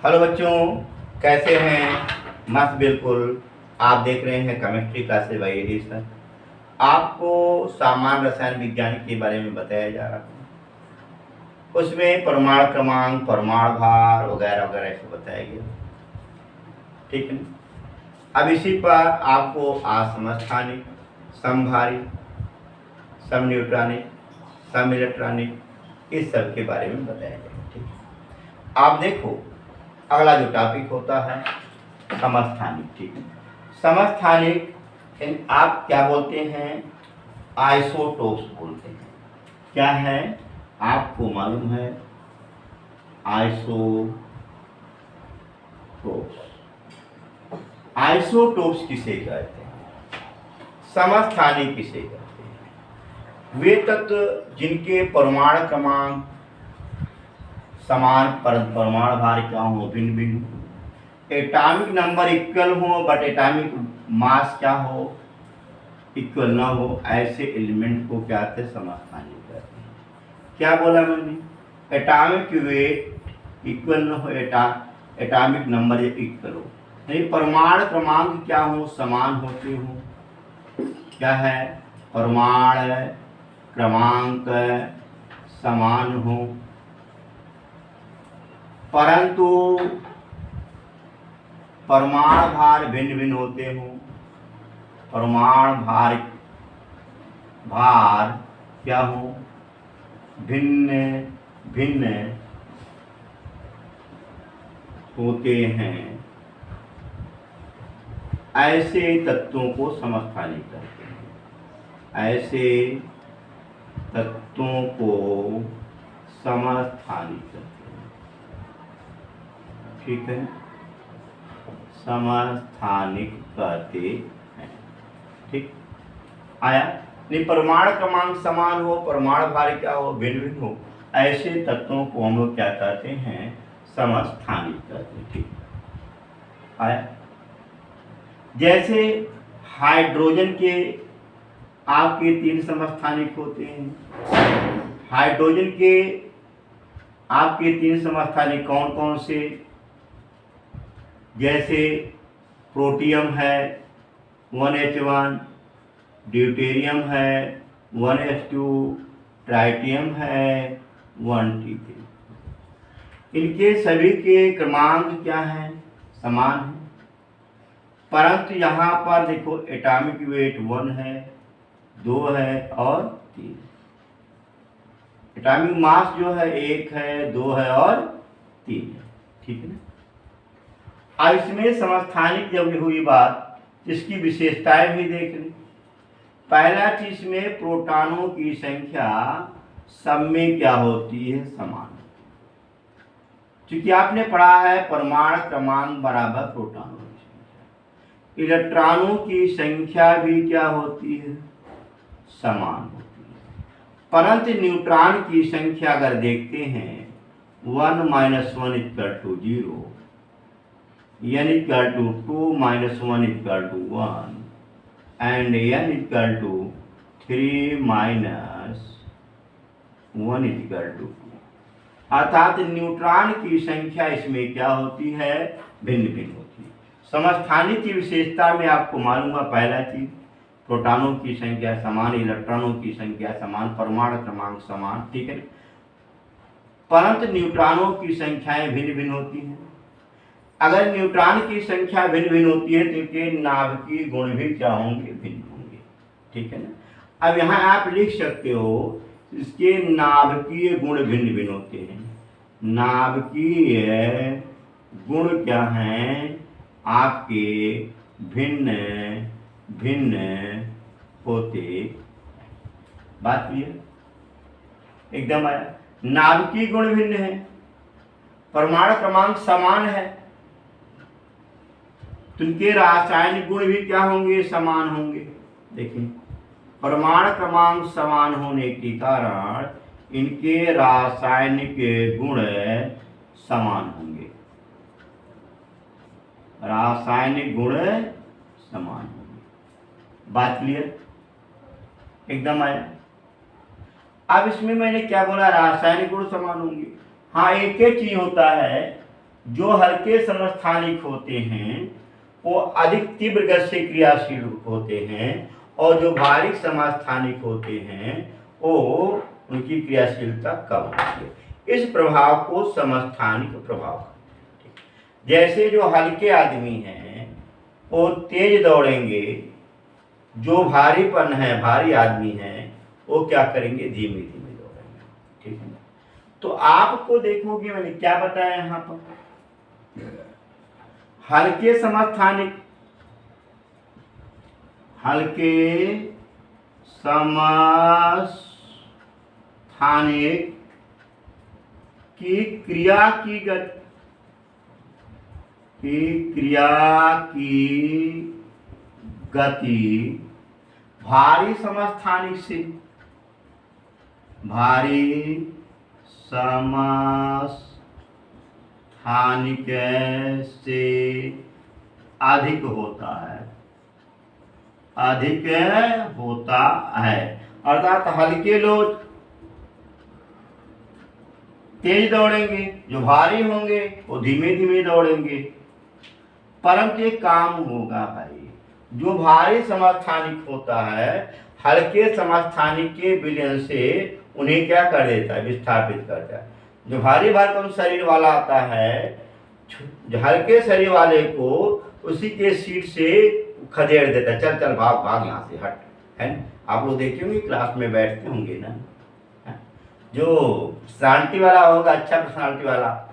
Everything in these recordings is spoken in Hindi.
हेलो बच्चों, कैसे हैं? मस्त बिल्कुल। आप देख रहे हैं chemistry classes by AD sir. आपको सामान्य रसायन विज्ञान के बारे में बताया जा रहा है। उसमें परमाणु क्रमांक, परमाणु भार वगैरह वगैरह ऐसे बताया गया। ठीक है। अब इसी पर आपको असमस्थानिक, समभारिक, समन्यूट्रॉनिक, सम इलेक्ट्रॉनिक इस सब के बारे में बताया जाएगा। ठीक है। आप देखो, अगला जो टॉपिक होता है समस्थानिक। ठीक है। समस्थानिक आप क्या बोलते हैं? आइसोटोप्स बोलते हैं। क्या है आपको मालूम है? आइसोटोप्स। आइसोटोप्स किसे कहते हैं? समस्थानिक किसे कहते हैं? वे तत्व जिनके परमाणु क्रमांक समान परमाणु भार क्या हो, भिन्न भिन्न, एटॉमिक नंबर इक्वल हो बट एटॉमिक मास क्या हो, इक्वल ना हो, ऐसे एलिमेंट को क्या कहते हैं? समस्थानिक कहते हैं। क्या बोला मैंने? एटॉमिक वेट इक्वल ना हो, एटॉमिक नंबर इक्वल हो, नहीं परमाणु क्रमांक क्या हो, समान होते हो। क्या है? परमाणु क्रमांक समान हो परंतु परमाणु भार भिन्न भिन्न होते हो। परमाणु भार क्या हो? भिन्न भिन्न होते हैं। ऐसे तत्वों को समस्थानिक कहते हैं। ऐसे तत्वों को समस्थानिक कहते हैं। ठीक है, समस्थानिक कहते हैं। ठीक आया? नहीं, परमाणु क्रमांक समान हो, परमाणु भार क्या हो, भिन्न भिन्न हो, ऐसे तत्वों को हम लोग क्या कहते हैं? समस्थानिक कहते हैं। ठीक आया? जैसे हाइड्रोजन के आपके 3 समस्थानिक होते हैं। हाइड्रोजन के आपके 3 समस्थानिक कौन कौन से? जैसे प्रोटियम है 1H1, ड्यूटेरियम है 1S2, ट्राइटियम है 1T3। इनके सभी के क्रमांक क्या हैं? समान है। परंतु यहाँ पर देखो एटॉमिक वेट 1 है, 2 है और 3। एटॉमिक मास जो है 1 है, 2 है और 3 है। ठीक है ना? अब इसमें समस्थानिक जब हुई बात, इसकी विशेषताएं भी देख लें। पहला चीज में प्रोटॉनों की संख्या सब में क्या होती है? समान। क्योंकि आपने पढ़ा है परमाणु क्रमांक बराबर प्रोटॉनों की संख्या। इलेक्ट्रॉनों की संख्या भी क्या होती है? समान होती है। परंतु न्यूट्रॉन की संख्या अगर देखते हैं 1 - 1 = 0, n = 2 - 1 = 1 and n = 3 - 1 = 2। अर्थात न्यूट्रॉन की संख्या इसमें क्या होती है? भिन्न भिन्न होती है। समस्थानिक की विशेषता में आपको मालूम है, पहला चीज प्रोटॉनों की संख्या समान, इलेक्ट्रॉनों की संख्या समान, परमाणु क्रमांक समान। ठीक है। परंतु न्यूट्रॉनों की संख्याएं भिन्न भिन्न होती हैं। अगर न्यूट्रॉन की संख्या भिन्न भिन्न होती है तो इनके नाभिकीय गुण भी क्या होंगे? भिन्न होंगे। ठीक है ना? अब यहाँ आप लिख सकते हो इसके नाभिकीय गुण भिन्न भिन्न होते हैं। नाभिकीय गुण क्या हैं? आपके भिन्न भिन्न होते। बात क्लियर? एकदम आया? नाभिकीय गुण भिन्न है, परमाणु क्रमांक समान है, तो इनके रासायनिक गुण भी क्या होंगे? समान होंगे। देखिए, परमाणु क्रमांक समान होने के कारण इनके रासायनिक गुण समान होंगे। रासायनिक गुण समान होंगे। बात क्लियर? एकदम आया? अब इसमें मैंने क्या बोला? रासायनिक गुण समान होंगे। हाँ, एक ही चीज होता है जो हल्के समस्थानिक होते हैं वो अधिक तीव्र गति से क्रियाशील होते हैं, और जो भारी समस्थानिक होते हैं वो उनकी क्रियाशीलता कम होती है। इस प्रभाव को समस्थानिक प्रभाव कहते हैं। जैसे जो हल्के आदमी हैं वो तेज दौड़ेंगे, जो भारीपन है, भारी आदमी है, वो क्या करेंगे, धीमे धीमे दौड़ेंगे। ठीक है। तो आपको देखोगे मैंने क्या बताया यहाँ पर, हल्के समस्थानिक, हल्के समस्थानिक की क्रिया की गति, भारी समस्थानिक से, भारी समस्थानिक से अधिक होता है, अधिक होता है। अर्थात हल्के लोग तेज दौड़ेंगे, जो भारी होंगे वो धीमे धीमे दौड़ेंगे। परंतु एक काम होगा भाई, जो भारी समस्थानिक होता है हल्के समस्थानिक के विलयन से उन्हें क्या कर देता है, विस्थापित करता है। जो भारी भरकम शरीर वाला आता है, जो हल्के शरीर वाले को उसी के सीट से खदेड़ देता है, चल चल भाग भाग यहाँ से हट, है ना। आप लोग देखे होंगे क्लास में बैठते होंगे ना, जो पर्सनालिटी वाला होगा, अच्छा पर्सनालिटी वाला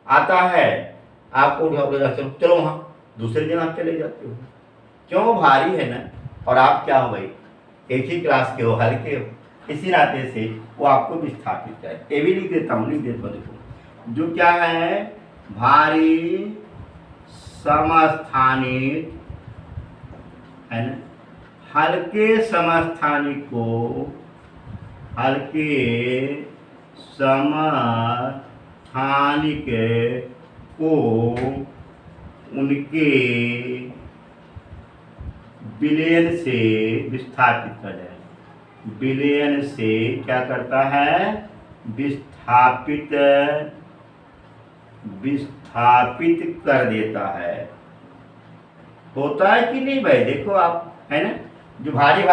आता है, आपको उठा चलो वहाँ, दूसरे दिन आप चले जाते हो, क्यों, वो भारी है ना, और आप क्या हो भाई, एक ही क्लास के हो, हल्के हो, इसी नाते से वो आपको विस्थापित करे। ये भी लिख देता हूँ, लिख देता हूँ, देखो जो क्या है, भारी समस्थानिक है ना, हल्के समस्थानिक को, हल्के समस्थानिक को उनके विलयन से विस्थापित कर जाए। विलयन से क्या करता है, विस्थापित कर देता है। होता है कि नहीं भाई, देखो आप, है ना, जो भारी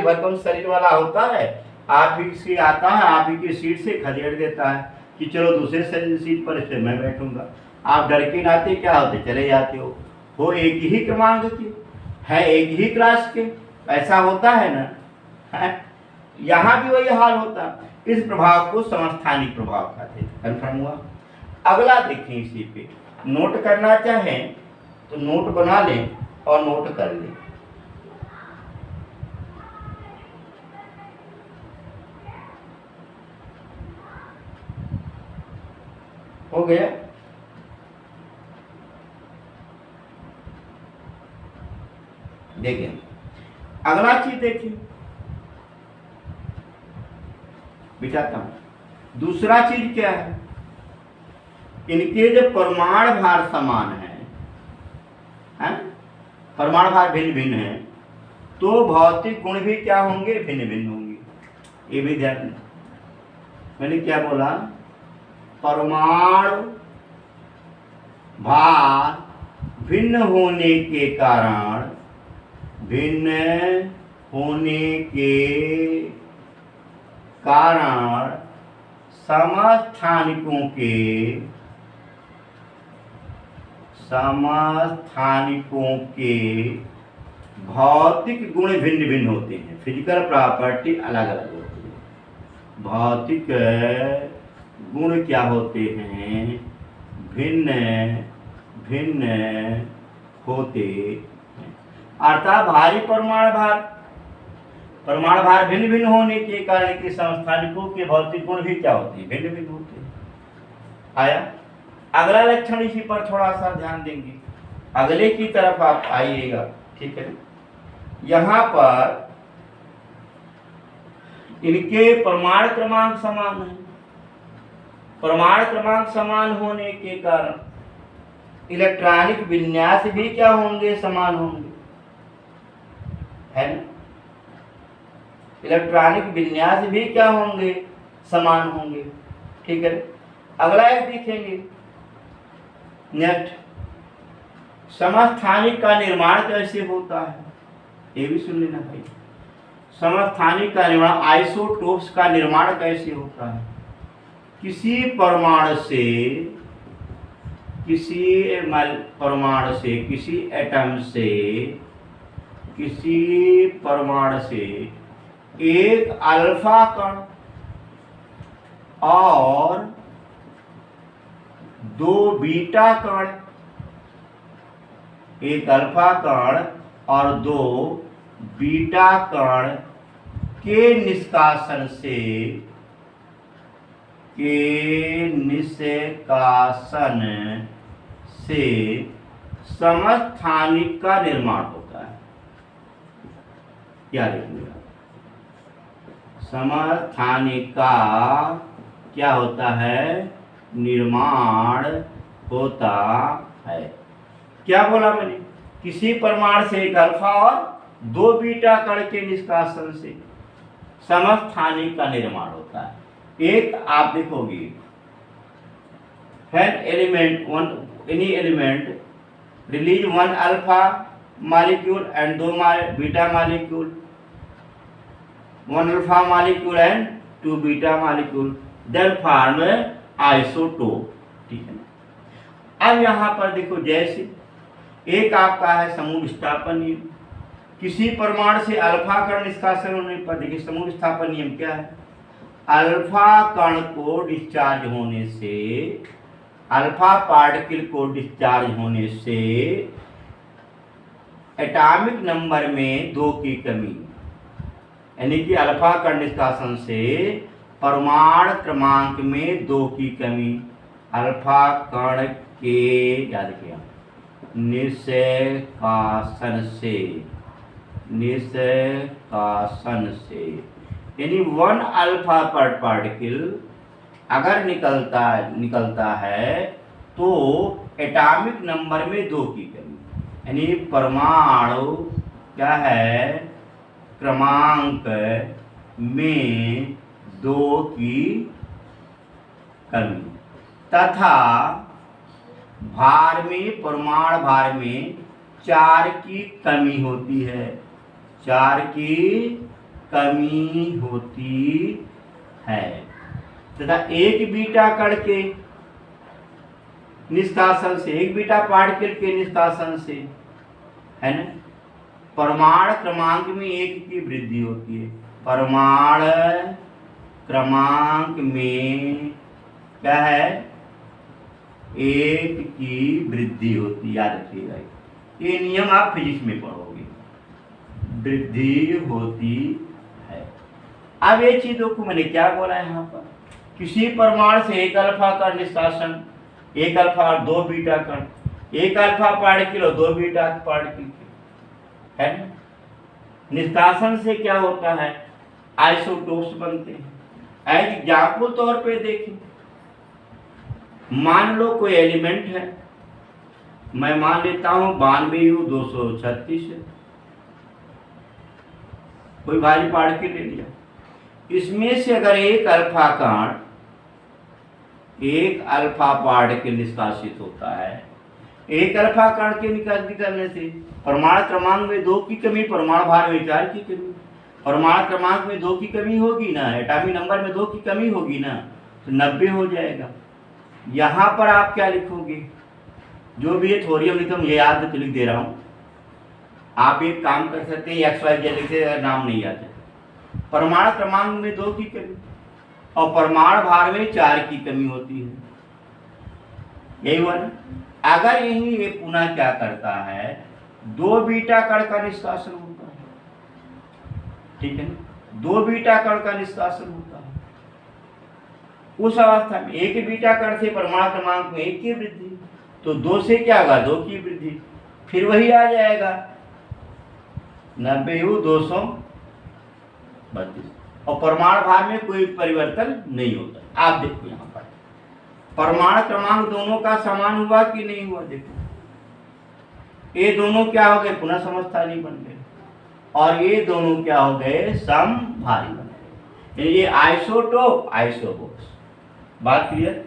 भरकम शरीर वाला होता है, आप ही से आता है, आप ही की सीट से खदेड़ देता है कि चलो दूसरे सीट पर से मैं बैठूंगा। आप डर के नाते क्या होते, चले जाते हो एक ही क्रमांक के है, एक ही क्लास के, ऐसा होता है ना, है? यहाँ भी वही हाल होता। इस प्रभाव को समस्थानिक प्रभाव कहते हैं। कन्फर्म हुआ। अगला देखिए, इसी पे नोट करना चाहें तो नोट बना लें और नोट कर लें। हो गया। देखिए अगला चीज देखिए, बिठाता हूं। दूसरा चीज क्या है, इनके जो परमाणु भार समान है, परमाणु भार भिन्न भिन्न है, तो भौतिक गुण भी क्या होंगे, भिन्न भिन्न होंगे। ये भी ध्यान दें। मैंने क्या बोला, परमाणु भार भिन्न होने के कारण, भिन्न होने के कारण समस्थानिकों के भौतिक गुण भिन्न भिन्न होते हैं। फिजिकल प्रॉपर्टी अलग अलग होती है, भौतिक गुण क्या होते हैं, भिन्न भिन्न होते हैं। अर्थात भारी परमाणु भार भिन्न भिन्न होने के कारण के समस्थानिकों के भौतिक गुण भी क्या होते हैं, भिन्न भिन्न होते हैं। आया। अगला लक्षण इसी पर थोड़ा सा ध्यान देंगे, अगले की तरफ आप आइएगा, ठीक है। यहाँ पर इनके परमाणु क्रमांक समान है, परमाणु क्रमांक समान होने के कारण इलेक्ट्रॉनिक विन्यास भी क्या होंगे, समान होंगे, है ना। इलेक्ट्रॉनिक विन्यास भी क्या होंगे, समान होंगे, ठीक है। अगला एक देखेंगे, नेक्स्ट, समस्थानिक का निर्माण कैसे होता है, ये भी सुन लेना भाई। समस्थानिक का निर्माण, आइसोटोप्स का निर्माण कैसे होता है? किसी परमाणु से, किसी परमाणु से, किसी एटम से, किसी परमाणु से एक अल्फा कण और दो बीटा कण, एक अल्फा कण और दो बीटा कण के निष्कासन से समस्थानिक का निर्माण होता है। याद रखिएगा, समस्थानिक का क्या होता है? निर्माण होता है। क्या बोला मैंने? किसी परमाणु से एक अल्फा और दो बीटा कण के निष्कासन से समस्थानिक का निर्माण होता है। एक आप देखोगे, when any element release one alpha molecule and दो beta molecule, one alpha molecule and two beta molecule, then form isotope. ठीक है ना। अब यहाँ पर देखो, जैसे एक आपका है समूह विस्थापन नियम, किसी परमाणु से अल्फा कण निष्कासन होने पर, देखिए समूह विस्थापन नियम क्या है? अल्फा कण को डिस्चार्ज होने से, अल्फा पार्टिकल को डिस्चार्ज होने से एटॉमिक नंबर में 2 की कमी, यानी कि अल्फा कण निष्कासन से परमाणु क्रमांक में 2 की कमी, अल्फा कण के याद किया निष्कासन से, यानी 1 अल्फा पर पार्टिकल अगर निकलता है तो एटॉमिक नंबर में 2 की कमी, यानी परमाणु क्या है? क्रमांक में 2 की कमी, तथा भार में, परमाणु भार में 4 की कमी होती है, 4 की कमी होती है, तथा एक बीटा कण के निष्कासन से, एक बीटा पार्टिकल के निष्कासन से, है ना, परमाणु क्रमांक में 1 की वृद्धि होती है। परमाणु क्रमांक में क्या है? 1 की वृद्धि होती, याद रखिएगा, ये नियम आप फिजिक्स में पढ़ोगे, वृद्धि होती है। अब ये चीजों को मैंने क्या बोला है यहाँ पर? किसी परमाणु से एक अल्फा का निष्कासन, एक अल्फा और 2 बीटा कण, एक अल्फा पार्टिकल और 2 बीटा पार्टिकल, है ना। निष्कासन से क्या होता है? आइसोटोप्स बनते हैं। एग्जाम्पल तौर पे देखें, मान लो कोई एलिमेंट है, मैं मान लेता हूं 92U236 है, कोई भारी पार्टिकल ले लिया, इसमें से अगर एक अल्फा कण, एक अल्फा पार्टिकल निष्कासित होता है, एक अल्फा कण के निकलने से परमाणु क्रमांक में 2 की कमी, परमाणु भार में 4 की कमी, परमाणु क्रमांक में 2 की कमी होगी ना, एटॉमिक नंबर में 2 की कमी होगी ना, तो 90 हो जाएगा। यहाँ पर आप क्या लिखोगे? जो भी ये थोरियम लिखो, मुझे याद है तो लिख दे रहा हूँ, आप एक काम कर सकते हैं, XYZ लिखते अगर नाम नहीं याद है, परमाणु क्रमांक में 2 की कमी और परमाणु भार में 4 की कमी होती है, यही हुआ ना। अगर यही ये पुनः क्या करता है? 2 बीटा कण का निष्कासन होता है, ठीक है ना, 2 बीटा कण का निष्कासन होता है। उस अवस्था में एक बीटा कण से परमाणु क्रमांक में 1 की वृद्धि, तो 2 से क्या होगा? 2 की वृद्धि, फिर वही आ जाएगा 90U232, और परमाणु भार में कोई परिवर्तन नहीं होता। आप देखो यहाँ पर परमाणु क्रमांक दोनों का समान हुआ कि नहीं हुआ? देखो ये दोनों क्या हो गए? पुनः समस्थानिक बन गए, और ये दोनों क्या हो गए? समभारी बन गए। ये आइसोटोप, आइसोटोप्स। बात क्लियर?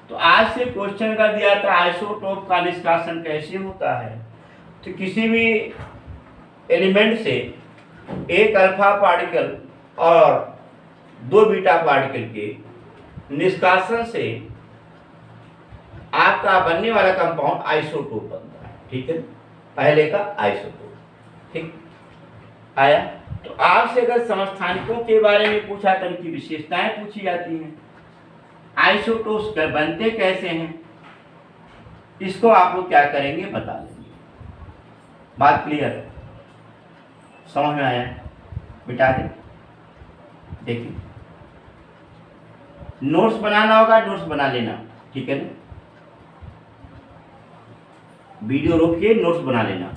तो आज से क्वेश्चन कर दिया था आइसोटोप का निष्कासन कैसे होता है। तो किसी भी एलिमेंट से एक अल्फा पार्टिकल और 2 बीटा पार्टिकल के निष्कासन से आपका बनने वाला कंपाउंड आइसोटोप बनता है। ठीक है, पहले का आइसोटोप। ठीक आया। तो आपसे अगर समस्थानिकों के बारे में पूछा तो उनकी विशेषताएं पूछी जाती हैं, आइसोटोप्स बनते कैसे हैं, इसको आप लोग क्या करेंगे बता देंगे। बात क्लियर है, समझ में आया? मिटा दे। देखिए नोट्स बनाना होगा, नोट्स बना लेना, ठीक है ना। वीडियो रोक के नोट्स बना लेना।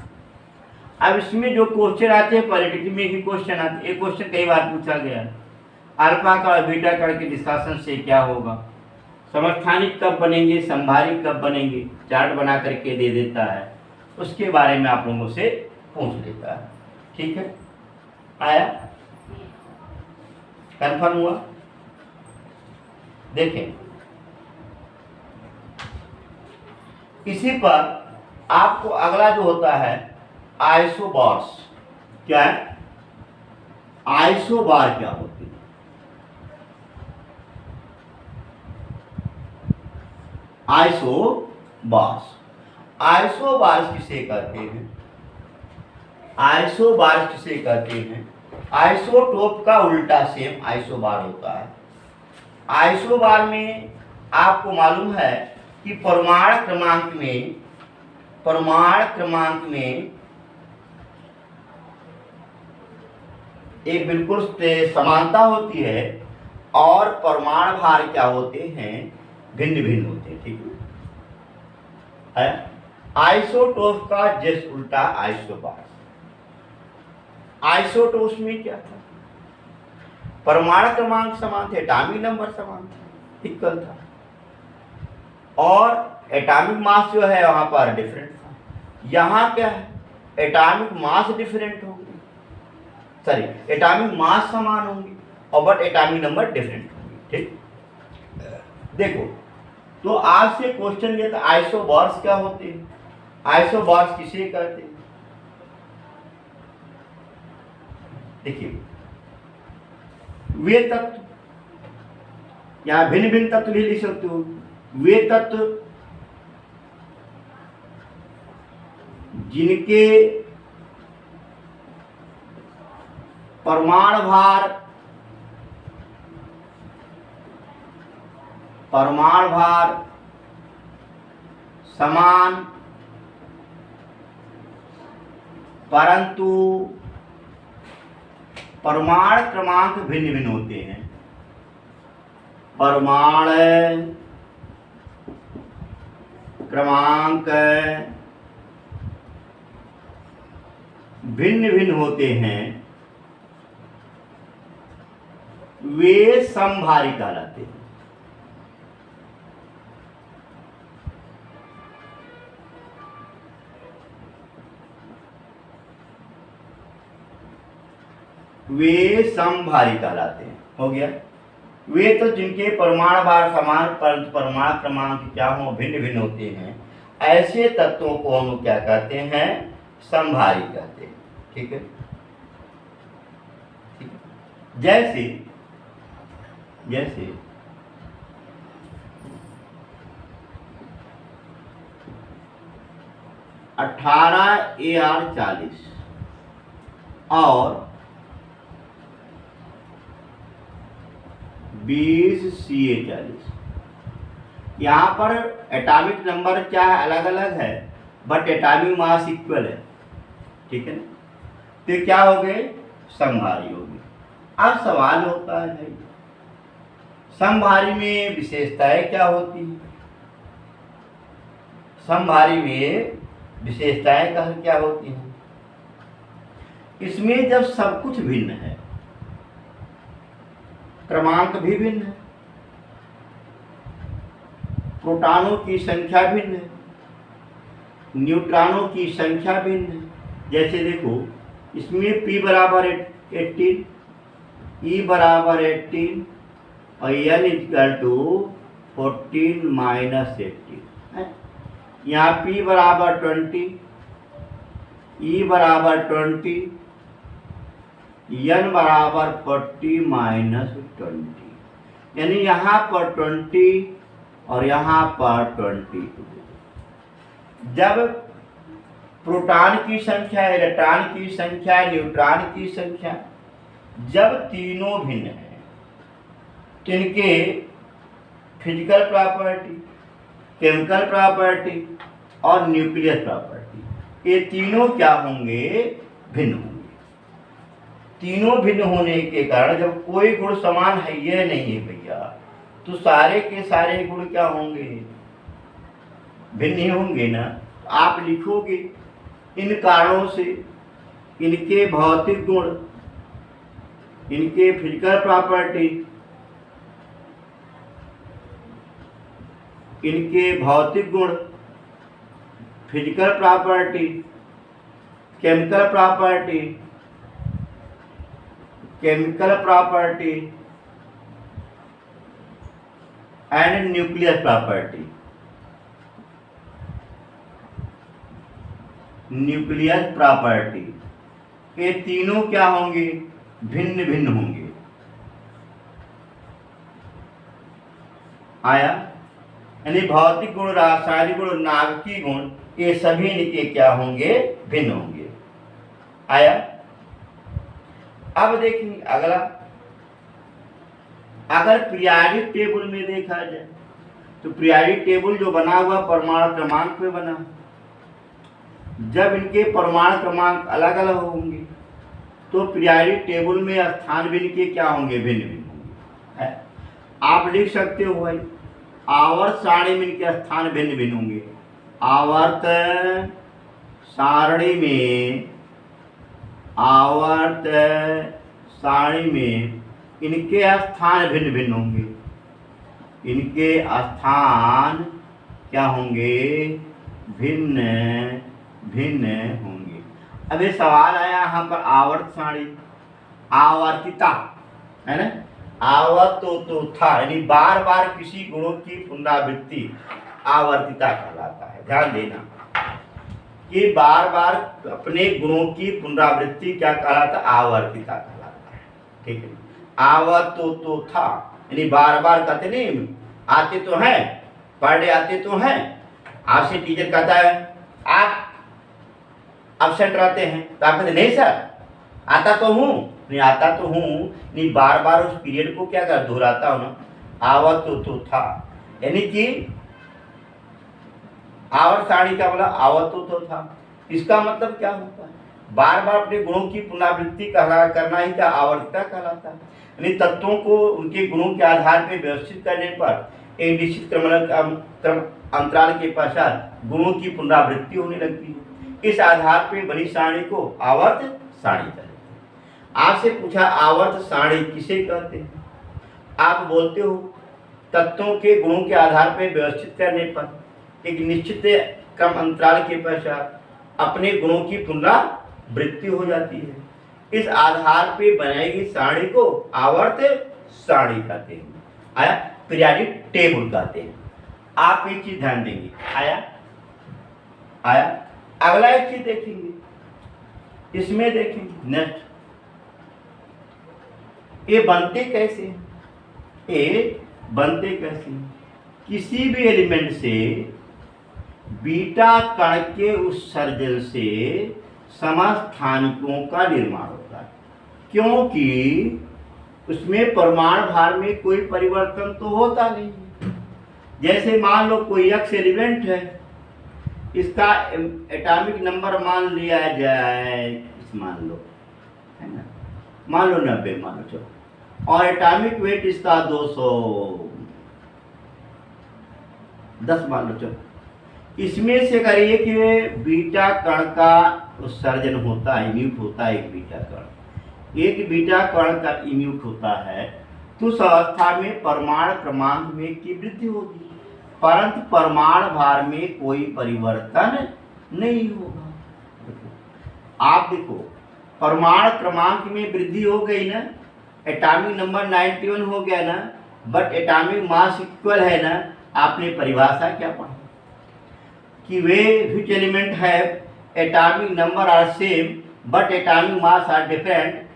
अब इसमें जो क्वेश्चन आते हैं पॉलिटिक्स में ही क्वेश्चन आते हैं। एक क्वेश्चन कई बार पूछा गया, अल्फा का और बीटा कण के निष्कासन से क्या होगा, समस्थानिक कब बनेंगे, संभारिक कब बनेंगे, चार्ट बना करके दे देता है, उसके बारे में आप लोगों से पूछ लेता है। ठीक है, आया? कंफर्म हुआ? देखें, इसी पर आपको अगला जो होता है आइसोबार्स। क्या है? आइसोबार क्या होती है? आइसोबार्स। आइसोबार्स किसे कहते हैं? आइसोबार्स किसे कहते हैं? आइसोटोप का उल्टा सेम आइसोबार होता है। आइसोबार में आपको मालूम है कि परमाणु क्रमांक में एक बिल्कुल समानता होती है और परमाणु भार क्या होते हैं, भिन्न भिन्न होते हैं। ठीक है। आइसोटोप का जस्ट उल्टा आइसोबार। आइसोटोप्स में क्या था, परमाणु क्रमांक समान थे, एटॉमिक नंबर समान था, इक्वल था, और एटॉमिक मास जो है वहां पर डिफरेंट था। यहाँ क्या है, एटॉमिक मास डिफरेंट होंगे, सॉरी एटॉमिक मास समान होंगे और बट एटॉमिक नंबर डिफरेंट होंगे। ठीक, देखो तो आज से क्वेश्चन दिया था आइसोबार्स क्या होते हैं, आइसोबार्स किसे कहते हैं। देखिए वे तत्व, यहाँ भिन्न भिन्न तत्व भी लिख सकते हो, वे तत्व जिनके परमाणु भार समान परंतु परमाणु क्रमांक भिन्न भिन्न होते हैं। परमाणु क्रमांक भिन्न भिन्न होते हैं, वे समभारी कहलाते हैं। वे समभारी कहलाते हैं। हो गया। वे तो जिनके परमाणु भार समान परंतु परमाणु क्रमांक क्या हो, भिन्न भिन्न होते हैं, ऐसे तत्वों को हम क्या कहते हैं, समभारी कहते हैं। ठीक है, जैसे 18Ar40 और 20Ca40, यहाँ पर एटॉमिक नंबर क्या है, अलग अलग है, बट एटॉमिक मास इक्वल है। ठीक है, तो क्या हो गए, समभारी हो गए। अब सवाल होता है भाई समभारी में विशेषताएं क्या होती हैं, समभारी में विशेषताएं क्या होती हैं। इसमें जब सब कुछ भिन्न है, क्रमांक भी भिन्न है, प्रोटॉनों की संख्या भिन्न है, न्यूट्रॉनों की संख्या भिन्न है। जैसे देखो इसमें P बराबर 18, E बराबर 18 और N इक्वल टू 14 माइनस 18, यहाँ P बराबर 20, E बराबर 20, N बराबर 40 माइनस 20, यानी यहाँ पर 20 और यहाँ पर 20। जब प्रोटॉन की संख्या, इलेक्ट्रॉन की संख्या, न्यूट्रॉन की संख्या जब तीनों भिन्न हैं तो इनके फिजिकल प्रॉपर्टी, केमिकल प्रॉपर्टी और न्यूक्लियर प्रॉपर्टी, ये तीनों क्या होंगे? भिन्न होंगे। तीनों भिन्न होने के कारण जब कोई गुण समान है ये नहीं है भैया, तो सारे के सारे गुण क्या होंगे? भिन्न ही होंगे ना। आप लिखोगे इन कारणों से इनके भौतिक गुण, इनके फिजिकल प्रॉपर्टी, इनके भौतिक गुण, physical property, chemical property, and nuclear property. Nuclear property ये तीनों क्या होंगे? भिन्न भिन्न होंगे। आया? यानी भौतिक गुण, रासायनिक गुण, नाभिकीय गुण, ये सभी इनके क्या होंगे? भिन्न होंगे। आया? अब देखिए अगला, अगर पीरियोडिक टेबल में देखा जाए तो पीरियोडिक टेबल जो बना हुआ परमाणु क्रमांक पे बना, जब इनके परमाणु क्रमांक अलग अलग होंगे तो पीरियोडिक टेबल में स्थान भी इनके क्या होंगे? भिन्न भिन्न होंगे। आप लिख सकते हो भाई, आवर्त सारणी में इनके स्थान भिन्न भिन्न होंगे। आवर्त सारणी में इनके स्थान भिन्न भिन्न होंगे। इनके स्थान क्या होंगे? भिन्न भिन्न होंगे। अब ये सवाल आया यहाँ पर आवर्त सारणी, आवर्तिता है ना, आवर्त तो था, यानी बार बार किसी गुणों की पुनरावृत्ति आवर्तिता कहलाता है। ध्यान देना कि बार बार अपने गुणों की पुनरावृत्ति क्या कहलाता? आवर्तिता कहलाता है। ठीक है, आवर्त तो था, यानी बार बार कहते नहीं, आते तो हैं, पर डे आते तो हैं। आपसे टीचर कहता है आप एब्सेंट रहते हैं तो आप कहते नहीं सर आता तो हूँ, नहीं आता तो हूँ, नहीं बार बार उस पीरियड को क्या कर दोहराता हूँ ना। आवर्त तो था, यानी कि आवर्त सारणी का बोला आवर्त तो था, इसका मतलब क्या होता है? बार बार अपने गुणों की पुनरावृत्ति करना ही क्या आवर्तिता कहलाता है। यानी तत्वों को उनके गुणों के आधार पर व्यवस्थित करने पर एक निश्चित क्रम अंतराल के पश्चात गुणों की पुनरावृत्ति होने लगती है। इस आधार पर बनी सारणी को आवर्त सारणी कहते हैं। आपसे पूछा आवर्त सारणी किसे कहते हैं? आप बोलते हो तत्वों के गुणों के आधार पर व्यवस्थित करने पर एक निश्चित क्रम अंतराल के पश्चात अपने गुणों की पुनरावृत्ति हो जाती है। इस आधार पर बनाई गई सारणी को आवर्त सारणी कहते हैं। आया? पीरियोडिक टेबल कहते हैं। आप एक चीज ध्यान देंगे। आया? अगला एक चीज देखेंगे, इसमें देखेंगे नेक्स्ट, ये बनते कैसे हैं? ये बनते कैसे हैं? किसी भी एलिमेंट से बीटा कण के उत्सर्जन से समस्थानिकों का निर्माण होता है, क्योंकि उसमें परमाणु भार में कोई परिवर्तन तो होता नहीं। जैसे मान लो कोई एक्स एलिमेंट है, इसका एटॉमिक नंबर मान लिया जाए, मान लो है ना, मान लो 90 मान लो, चलो, और एटॉमिक वेट इसका 210 मान लो, चलो। इसमें से करिए कि बीटा कण का उत्सर्जन होता है, इम्यूट होता है, एक बीटा कण का इम्यूट होता है, तो उस अवस्था में परमाणु क्रमांक में की वृद्धि होगी, परंतु परमाणु भार में कोई परिवर्तन नहीं होगा। आप देखो परमाणु क्रमांक में वृद्धि हो गई ना, एटॉमिक नंबर 91 हो गया ना, बट एटॉमिक मास इक्वल है ना, आपने परिभाषा क्या पढ़ा कि वे which element have atomic number are same but atomic mass are different,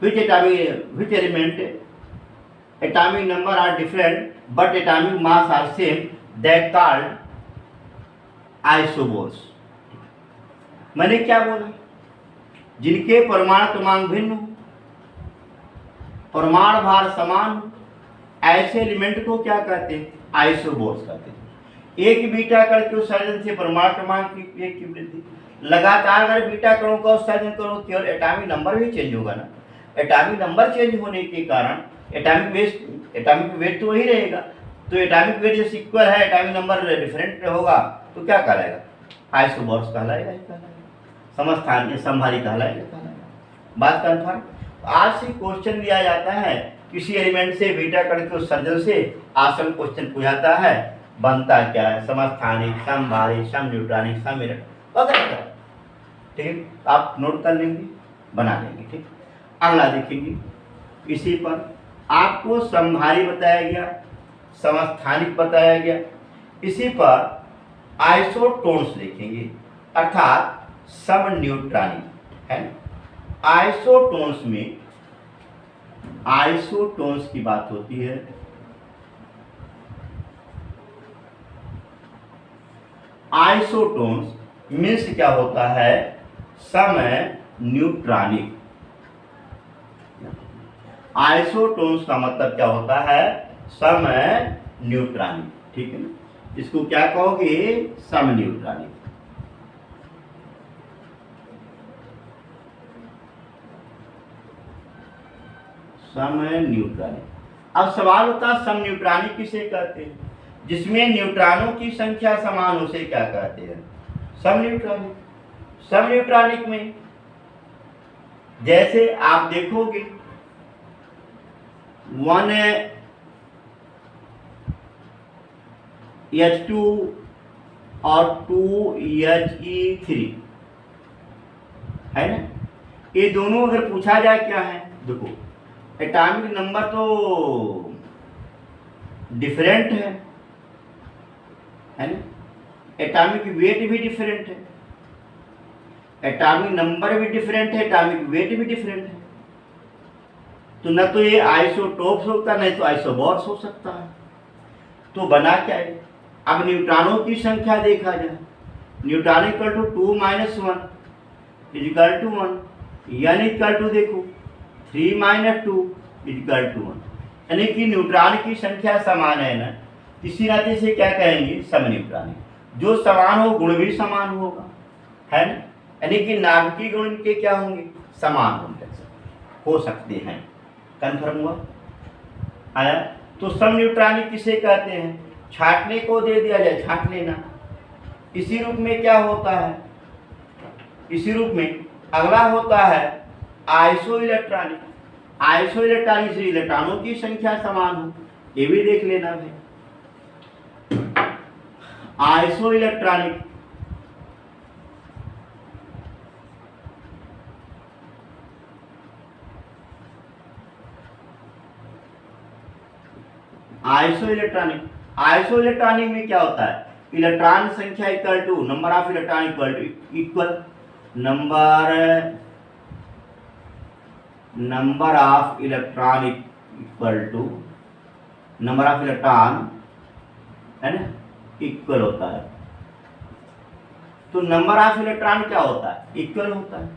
which element atomic number are different but atomic mass are same, that called isobars। मैंने क्या बोला, जिनके परमाणु क्रमांक भिन्न हो, परमाणु भार समान हो, ऐसे एलिमेंट को क्या कहते हैं, आइसोबोर्स कहते हैं। एक बीटा कण के उत्सर्जन से परमाणु क्रमांक की वृद्धि, लगातार अगर बीटा कणों का उत्सर्जन करो, केवल एटॉमिक नंबर भी चेंज होगा ना, एटॉमिक नंबर चेंज होने के कारण एटॉमिक वेट तो वही रहेगा, तो एटॉमिक वेट जैसे इक्वल है, एटॉमिक नंबर डिफरेंट होगा, तो क्या कहलाएगा, आइसोबोर्स कहलाएगा, समस्थानीय समभारी कहलाएगा। बात कन्फर्म। आज से क्वेश्चन दिया जाता है, किसी एलिमेंट से बीटा कण के उत्सर्जन से आसन क्वेश्चन पूछाता है, बनता क्या है, समस्थानिक, समभारी, समन्यूट्रॉनिक, सममेरिट वगैरह। ठीक, आप नोट कर लेंगे, बना लेंगे। ठीक, अगला देखेंगे, इसी पर आपको समभारी बताया गया, समस्थानिक बताया गया, इसी पर आइसोटोन्स देखेंगे, अर्थात समन्यूट्रॉनिक है। आइसोटोन्स में आइसोटोन्स की बात होती है, आइसोटोन्स मीन्स क्या होता है, समन्यूट्रॉनिक। आइसोटोन्स का मतलब क्या होता है, समन्यूट्रॉनिक। ठीक है ना, इसको क्या कहोगे, समन्यूट्रॉनिक। समन्यूट्रॉनिक। अब सवाल होता है समन्यूट्रॉनिक किसे कहते हैं, जिसमें न्यूट्रॉनों की संख्या समान, उसे क्या कहते हैं, समन्यूट्रॉनिक। समन्यूट्रॉनिक में जैसे आप देखोगे 1H2 और 2He3 है ना, ये दोनों अगर पूछा जाए क्या है, देखो एटॉमिक नंबर तो डिफरेंट है ना, एटॉमिक वेट भी डिफरेंट है, एटॉमिक नंबर भी डिफरेंट है, एटॉमिक वेट भी डिफरेंट है, तो न तो ये आइसोटोप्स होता, नहीं तो आइसोबॉर्स हो सकता है। तो बना क्या है, अब न्यूट्रॉनों की संख्या देखा जाए, neutron equal to 2 - 1 equal to 1, यानी इक्वल टू देखो 3 - 2 इक्वल टू 1, यानी कि न्यूट्रॉन की संख्या समान है ना, इसी नाते से क्या कहेंगे, समन्यूट्रॉनिक। जो समान हो गुण भी समान होगा, है ना, यानी कि नाभिकीय गुण के क्या होंगे, समान होंगे, हो सकते हैं। कन्फर्म हुआ, आया। तो समन्यूट्रॉनिक किसे कहते हैं, छांटने को दे दिया जाए, छांट लेना। इसी रूप में क्या होता है, इसी रूप में अगला होता है आइसो इलेक्ट्रॉनिक। आइसो इलेक्ट्रॉनिक से इलेक्ट्रॉनों की संख्या समान हो, ये भी देख लेना भाई। आइसो इलेक्ट्रॉनिक आइसो इलेक्ट्रॉनिक में क्या होता है, इलेक्ट्रॉन संख्या equal to number of electron equal number of electron equal to number of electron, है ना, इक्वल होता है। तो नंबर ऑफ इलेक्ट्रॉन क्या होता है, इक्वल होता है।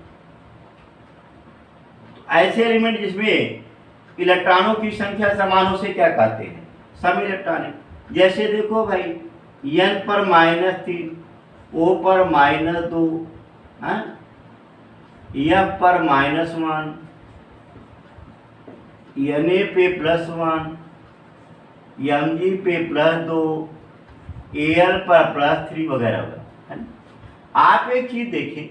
तो ऐसे एलिमेंट जिसमें इलेक्ट्रॉनों की संख्या समान, उसे क्या कहते हैं, सम इलेक्ट्रॉनिक। जैसे देखो भाई n पर -3, O पर -2, F पर -1, Na पे +1, Mg पे +2, Al पर +3 वगैरह वगैरह, है ना। आप एक चीज देखें,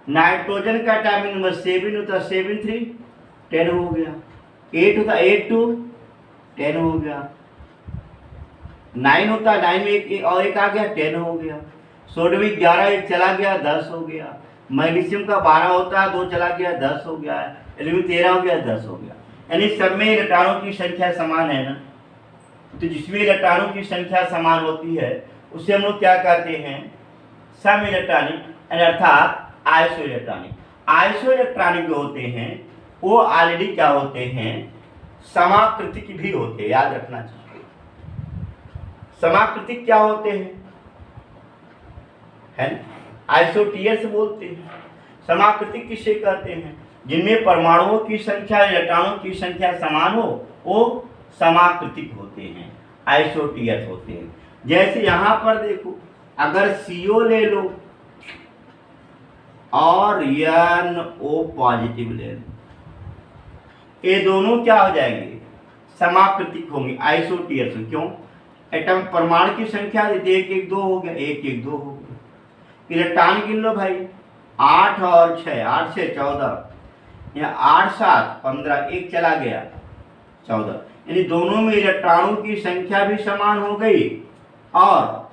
नाइट्रोजन का एटॉमिक नंबर 7 होता, 7 3 10 हो गया, 8 होता 8 2 10 हो गया, 9 होता 9 में एक और एक आ गया 10 हो गया, सोडियम 11 एक चला गया 10 हो गया, मैग्नीशियम का 12 होता है 2 चला गया 10 हो गया है, 11 13 हो गया, 10 हो गया। यानी सब में इलेक्ट्रॉनों की संख्या समान है ना। तो जिसमें इलेक्ट्रॉनों की संख्या समान होती है उसे हम लोग क्या कहते हैं, सम इलेक्ट्रॉनिक अर्थात आइसो इलेक्ट्रॉनिक। आइसो इलेक्ट्रॉनिक जो होते हैं वो ऑलरेडी क्या होते हैं, समाकृतिक भी होते हैं, याद रखना चाहिए। समाकृतिक क्या होते हैं, है ना, आइसोटियर्स बोलते हैं। समाकृतिक किसे कहते हैं, जिनमें परमाणुओं की संख्या इलेक्ट्रॉनों की संख्या समान हो वो समाकृतिक होते हैं, आइसोटियर्स होते हैं। जैसे यहां पर देखो, अगर CO ले लो और NO पॉजिटिव ले लो, ये दोनों क्या हो जाएंगे, समाकृतिक होंगे, आइसोटियर्स। क्यों, एटम परमाणु की संख्या 1 1 2 हो गया, 1 1 2 हो गया। इलेक्ट्रॉन गिन लो भाई, 8 और 6, 8 से 14, या 8 7 15, 1 चला गया 14। यानी दोनों में इलेक्ट्रॉनों की संख्या भी समान हो गई और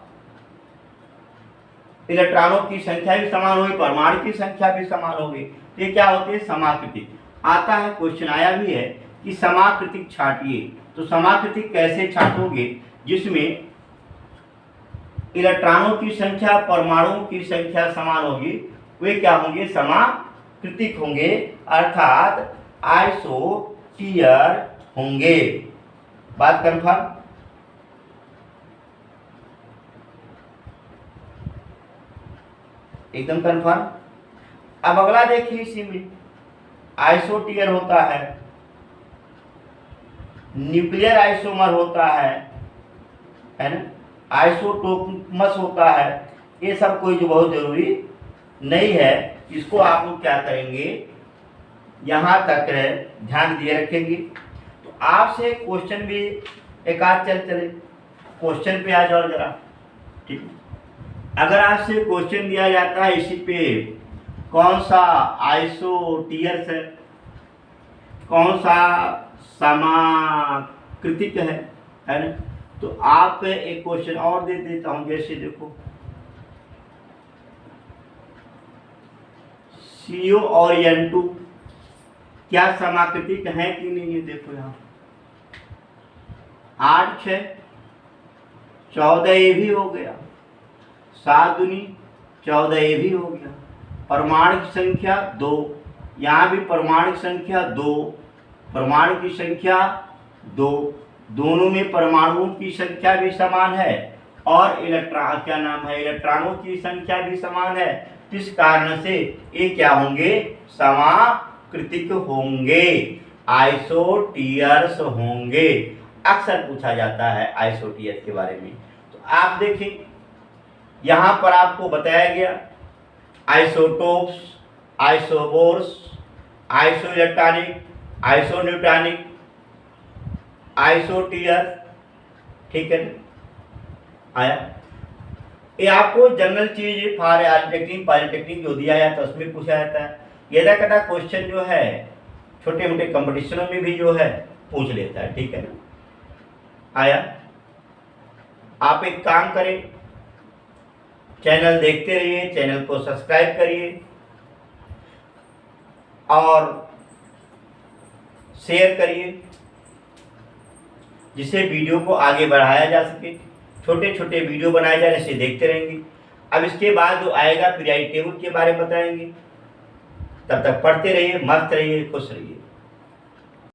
इलेक्ट्रॉनों की संख्या भी समान हो गई, परमाणु की संख्या भी समान हो गई। ये क्या होते हैं, समाकृतिक। आता है, क्वेश्चन आया भी है कि समाकृतिक छांटिए। तो समाकृतिक कैसे छांटोगे, जिसमें इलेक्ट्रॉनों की संख्या परमाणुओं की संख्या समान होगी, वे क्या होंगे, समाकृतिक होंगे अर्थात आइसोटियर होंगे। बात कंफर्म। एकदम कंफर्म। अब अगला देखिए, इसी में आइसोटियर होता है, न्यूक्लियर आइसोमर होता है ना, आइसोटोपमस होता है। ये सब कोई जो बहुत जरूरी नहीं है, इसको आप लोग क्या करेंगे, यहां तक ध्यान दिए रखेंगे। तो आपसे क्वेश्चन भी एक आध चले, क्वेश्चन पे आ जाओ जरा, ठीक है। अगर आपसे क्वेश्चन दिया जाता है इसी पे, कौन सा आइसोटियर्स है, कौन सा समाकृतिक है ना, तो आप एक क्वेश्चन और दे देता हूं। जैसे देखो, CO और N2 क्या समाकृतिक है कि नहीं है, देखो यहाँ 8 6 14, ये भी हो गया, 7 दूनी 14, ये भी हो गया। परमाणु की संख्या 2, यहाँ भी परमाणु की संख्या 2, परमाणु की संख्या 2, दोनों में परमाणुओं की संख्या भी समान है और इलेक्ट्रॉन क्या नाम है, इलेक्ट्रॉनों की संख्या भी समान है। इस कारण से ये क्या होंगे, समाकृतिक होंगे, आइसोटियर्स होंगे। अक्सर पूछा जाता है आइसोटियर्स के बारे में। तो आप देखें, यहां पर आपको बताया गया isotopes, isobars, isoelectronic, isoneutronic, आइसोटियर, ठीक है आया। ये आपको जनरल चीज फॉर पॉलिटेक्निक जो दिया जाता है उसमें पूछा जाता है। यदा कदा क्वेश्चन जो है छोटे मोटे कंपटीशनों में भी जो है पूछ लेता है, ठीक है ना। आया, आप एक काम करें, चैनल देखते रहिए, चैनल को सब्सक्राइब करिए और शेयर करिए, जिससे वीडियो को आगे बढ़ाया जा सके। छोटे छोटे वीडियो बनाए जा रहे हैं, इसे देखते रहेंगे। अब इसके बाद जो आएगा पीरियोडिक टेबल के बारे में बताएंगे। तब तक पढ़ते रहिए, मस्त रहिए, खुश रहिए।